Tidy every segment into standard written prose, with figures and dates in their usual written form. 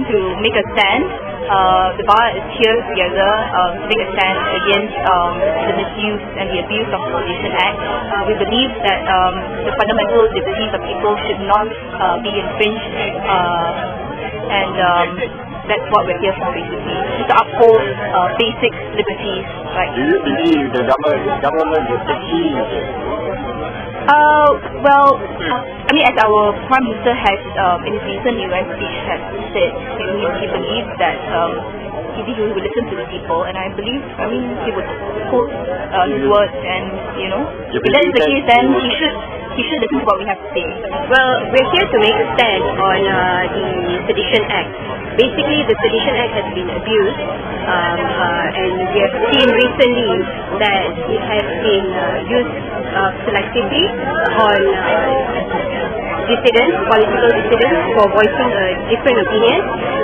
to make a stand. The bar is here together to make a stand against the misuse and the abuse of the Sedition Act. We believe that the fundamental liberties of people should not be infringed, and that's what we're here for, basically, to uphold basic liberties. Right? Do you believe the government will succeed? I mean, as our Prime Minister has, in his recent UN speech, has said, he believes that he will listen to the people, and I believe, he would hold his words, and, if that's the case, then he should listen to what we have to say. Well, we're here to make a stand on the Sedition Act. Basically, the Sedition Act has been abused, and we have seen recently that it has been used selectively on dissidents, political dissidents, for voicing a different opinion.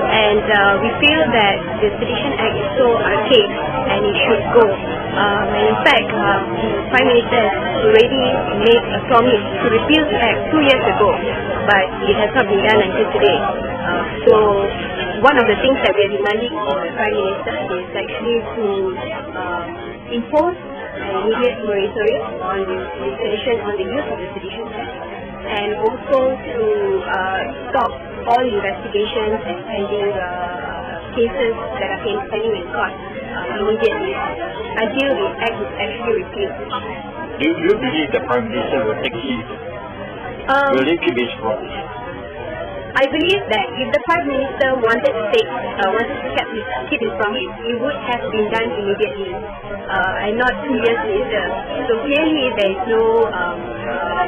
And we feel that the Sedition Act is so archaic and it should go. And in fact, the Prime Minister has already made a promise to repeal the Act 2 years ago, but it has not been done until today. So one of the things that we are demanding from the Prime Minister is actually to impose an immediate moratorium on the use of the Sedition Act, and also to stop all investigations and pending cases that are pending in court immediately until the Act is actually repealed. Do you believe the Prime Minister will take heed? Will he keep his promise? I believe that if the Prime Minister wanted to keep his promise, it would have been done immediately, and not 2 years later. So clearly there is no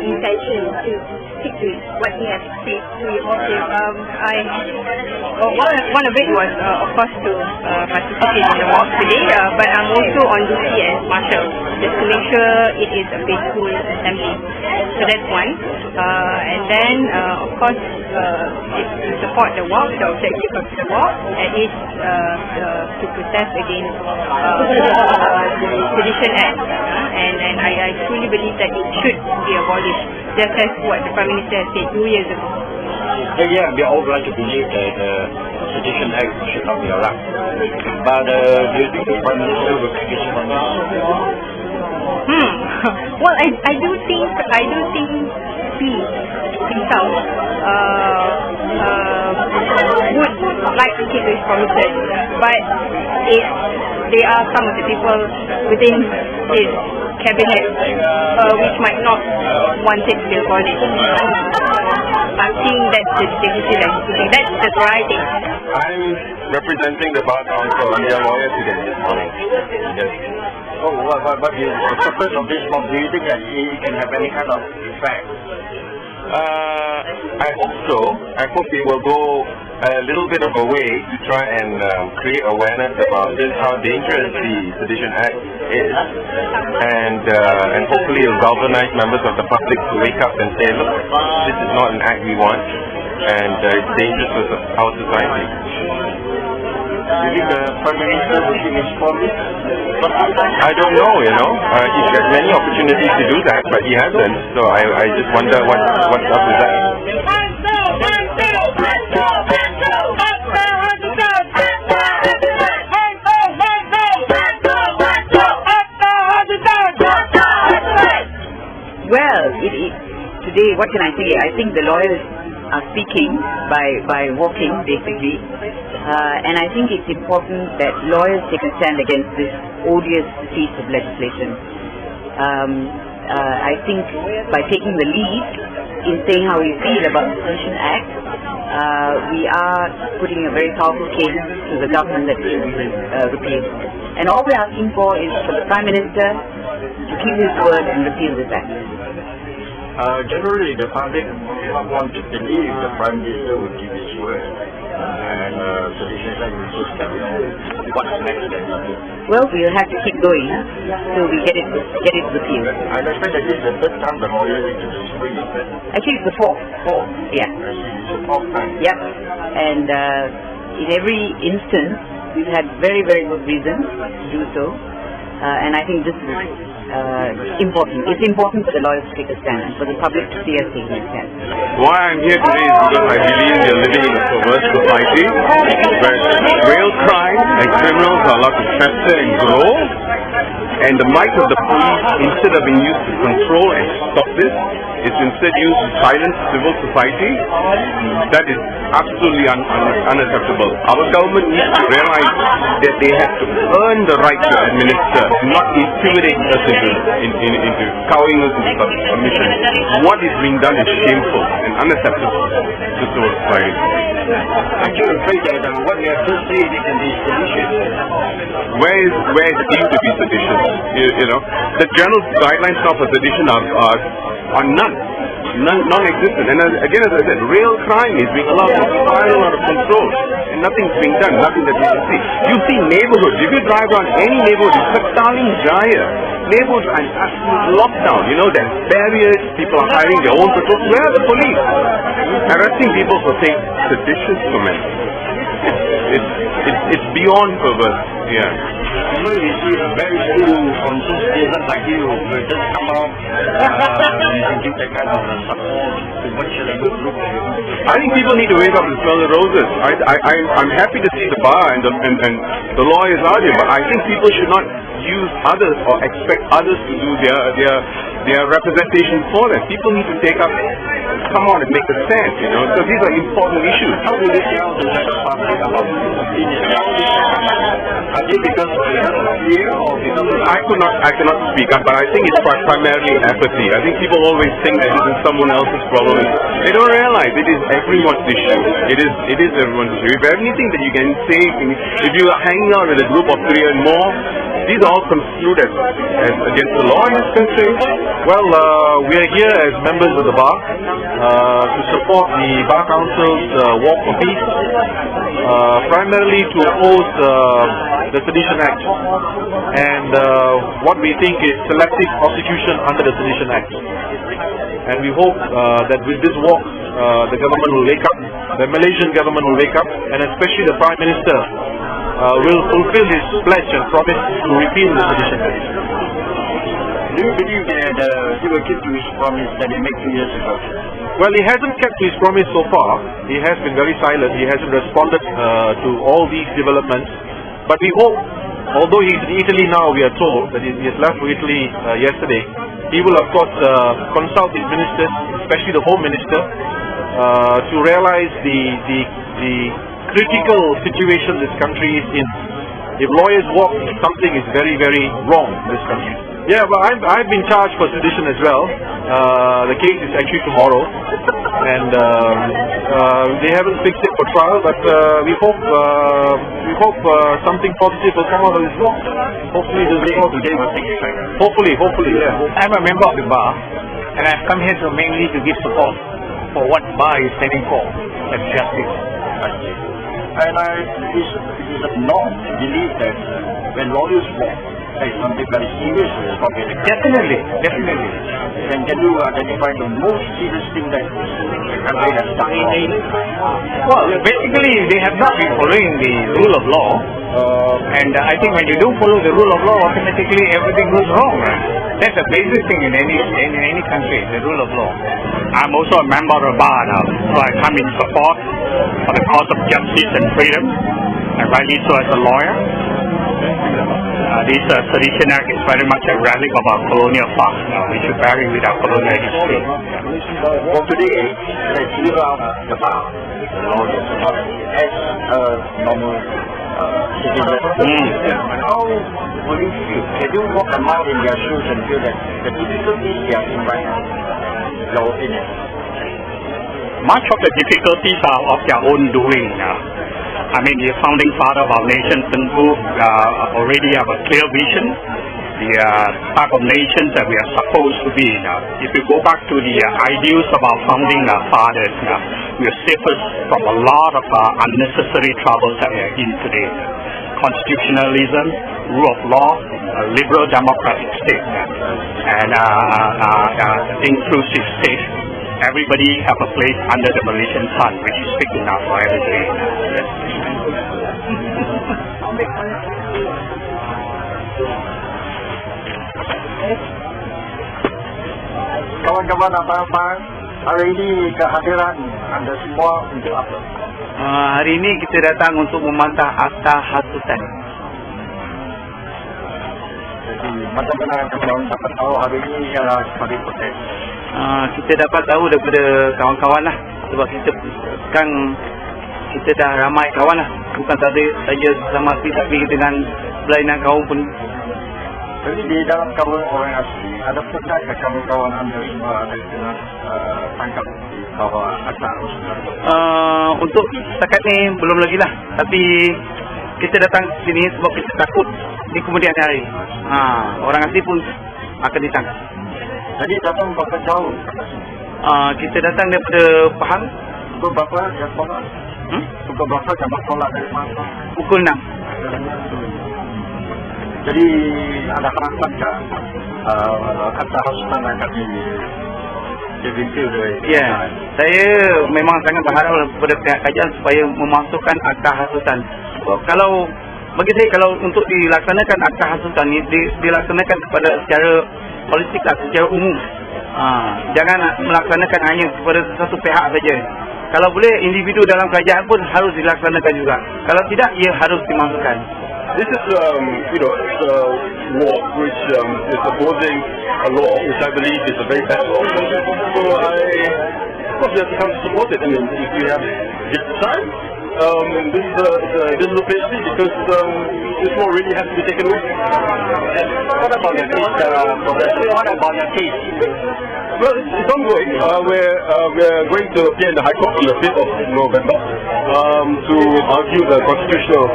intention to stick to what he has said. One of it was, of course, to participate in the walk today, but I'm also on duty as marshal, just to make sure it is a peaceful assembly. So that's one. And then, of course, to support the walk, the objective of the walk, and is to protest against the Sedition Act. And I truly believe that it should be abolished, just as what the Prime Minister has said 2 years ago. Yeah, we are all glad to believe that the Sedition Act should not be allowed. But do you think the Prime Minister will take his promise? Well, I do think he himself would like to keep his promises, but if there are some of the people within his cabinet which might not want it to be abolished. I think that's the decision that he's taking. That's what I think. I'm representing the Bar Council and their lawyer today this morning. Yes. Oh, what is the purpose of this mob? Do you think that it can have any kind of effect? I hope so. I hope it will go a little bit of a way to try and create awareness about just how dangerous the Sedition Act is, and hopefully it will galvanize members of the public to wake up and say, look, this is not an act we want, and it's dangerous for our society. Do you think the Prime Minister will keep his promise? I don't know, he's got many opportunities to do that, but he hasn't, so I just wonder what's up with that. Well, today, what can I say? I think the lawyers are speaking by walking, basically. And I think it's important that lawyers take a stand against this odious piece of legislation. I think by taking the lead in saying how we feel about the Sedition Act, we are putting a very powerful case to the government that should be repealed. And all we're asking for is for the Prime Minister to keep his word and repeal this act. Generally, the public want to believe the Prime Minister will keep his word, and Sedition Act will just carry on. What's next then? Well, we'll have to keep going till we get it repealed. I understand that this is the third time the lawyer is into this screen. Actually, it's the fourth. Yeah. It's the fourth time. Yep. And in every instance, we've had very, very good reasons to do so. And I think this is important. It's important for the lawyers to take a stand and for the public to see us taking a stand. Why I'm here today is because I believe we are living in a perverse society where real crime and criminals are allowed to fester and grow, and the might of the police, instead of being used to control and stop this, is instead used to silence civil society. That is absolutely unacceptable. Our government needs to realize that they have to earn the right to administer, not intimidate us into cowing us into submission. What is being done is shameful and unacceptable to civil society. Aren't you afraid that what you have just said it can be seditious? Where is deemed to be seditious? You know, the general guidelines now for sedition are non-existent. And again, as I said, real crime is being allowed to spiral out of control, and nothing's being done, nothing that we can see. You see neighborhoods, if you drive around any neighborhood, it's like Stalin Jaya. Neighborhoods are in absolute lockdown. You know, there's barriers, people are hiring their own patrols. Where are the police? Arresting people for saying seditious comments. It's beyond perverse. Yeah. You know, you see very few concerned citizens like you will just come out and give that kind of support to what should a good look at you. I think people need to wake up and smell the roses. I'm happy to see the bar and the lawyers out here, but I think people should not use others or expect others to do their representation for them. People need to come on and make a stand, you know, because these are important issues. How do you tell the general public about this opinion? Are they because of fear or because of... I cannot speak up, but I think it's primarily apathy. I think people always think that this is someone else's problem. They don't realize it is everyone's issue. It is everyone's issue. If anything that you can say, if you are hanging out with a group of 3 and more, these are all construed as against the law, and it's can say, well, we are here as members of the bar to support the Bar Council's walk for peace, primarily to oppose the Sedition Act, and what we think is selective prosecution under the Sedition Act. And we hope that with this walk, the government will wake up, the Malaysian government will wake up, and especially the Prime Minister will fulfill his pledge and promise to repeal the Sedition Act. Do you believe that he will keep to his promise that he made 2 years ago? Well, he hasn't kept his promise so far. He has been very silent. He hasn't responded to all these developments. But we hope, although he's in Italy now, we are told that he has left for Italy yesterday, he will of course consult his ministers, especially the Home Minister, to realize the critical situation this country is in. If lawyers walk, something is very, very wrong in this country. Yeah, well, I've been charged for sedition as well. The case is actually tomorrow, and they haven't fixed it for trial. But we hope something positive will come out of this law. Hopefully, Today will take effect. Hopefully, yeah. I'm a member of the bar, and I've come here to mainly to give support for what bar is standing for, as justice. And it is a norm to believe that when lawyers walk, there is something very serious is probably the Definitely. And can you identify the most serious thing that the country has done wrong? Well, basically, they have not been following the rule of law, and I think when you don't follow the rule of law, automatically everything goes wrong. Right? That's a basic thing in any country, the rule of law. I'm also a member of a bar now, so I come in support for the cause of justice and freedom, and rightly so as a lawyer. This Sedition Act is very much a relic of our colonial past. We should bury with our colonial history. For today, let's leave out the bar, the lawyers, as a normal citizen. How will you feel? Can you walk around in their shoes and feel that the difficulties they are in right now, your opinion? Much of the difficulties are of their own doing. I mean, the founding father of our nation, Mansuh, already have a clear vision, the type of nations that we are supposed to be. If you go back to the ideals of our founding fathers, we are saved from a lot of unnecessary troubles that we are in today. Constitutionalism, rule of law, a liberal democratic state, and inclusive state. Everybody have a place under the Malaysian sun, which is big enough for everybody. Kawan-kawan abang-abang, hari ini kehadiran anda semua untuk apa? Hari ini kita datang untuk memantah Akta Hasutan. Jadi macam mana kawan dapat tahu hari ini ialah sebagai proses? Kita dapat tahu daripada kawan-kawan lah, sebab kita kan kita dah ramai kawan lah, bukan saja sama tapi dengan berlainan kaum pun. Jadi di dalam kawan orang asli, ada pernah kawan-kawan anda semua ada kena tangkap di bawah Akta Hasutan? Untuk setakat ni belum lagi lah, tapi kita datang sini sebab kita takut di kemudian hari orang asli pun akan ditangkap. Jadi datang berapa jauh? Kita datang daripada Pahang. Pukul berapa jam sekolah? Pukul berapa jam sekolah dari mana? Pukul 6. Jadi ada harapan ke Akta Hasutan akan direview dari? Ya, saya memang sangat berharap kepada pihak kajian supaya memasukkan Akta Hasutan. Kalau bagi saya, kalau untuk dilaksanakan Akta Hasutan ini dilaksanakan kepada secara politik lah, secara umum. Jangan melaksanakan hanya kepada satu pihak saja. Kalau boleh individu dalam kerajaan pun harus dilaksanakan juga. Kalau tidak, ia harus dimasukkan. This is, it's a law which is opposing a law which I believe is a very bad law. So of course, we have to come to support it. I mean, if we have this time, this is a pity because this law really has to be taken away. What about the case? What about the case? Well, it's ongoing. We're going to appear in the High Court on the 5th of November to argue the constitutional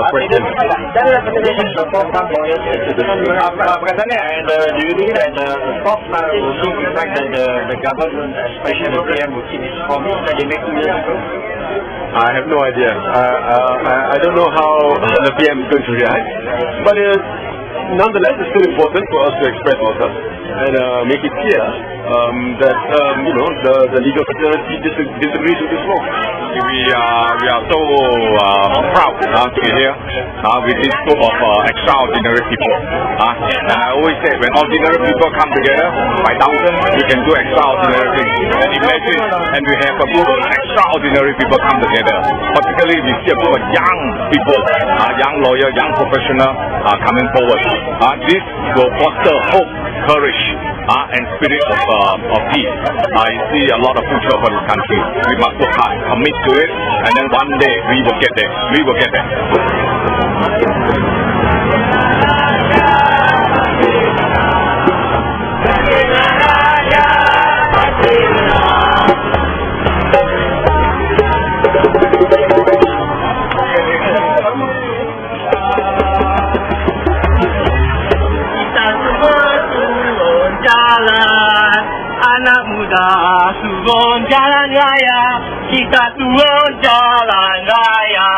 question. This is the fourth time lawyers to the and do you think that the fourth time will see the fact that the government, especially the PM, will keep its promise that they made 2 years ago? I have no idea. I don't know how the PM is going to react, but nonetheless, it's still important for us to express ourselves and make it clear that the legal fraternity disagrees with this law. We are so proud to be here with this group of extraordinary people. And I always say, when ordinary people come together by thousands, we can do extraordinary things. And imagine, and we have a group of extraordinary people come together. Particularly, we see a group of young people, young lawyers, young professionals coming forward. This will foster hope, courage, and spirit of peace. I see a lot of future for this country. We must work hard, commit to it, and then one day we will get there. We will get there. Anak muda turun jalan raya, kita turun jalan raya.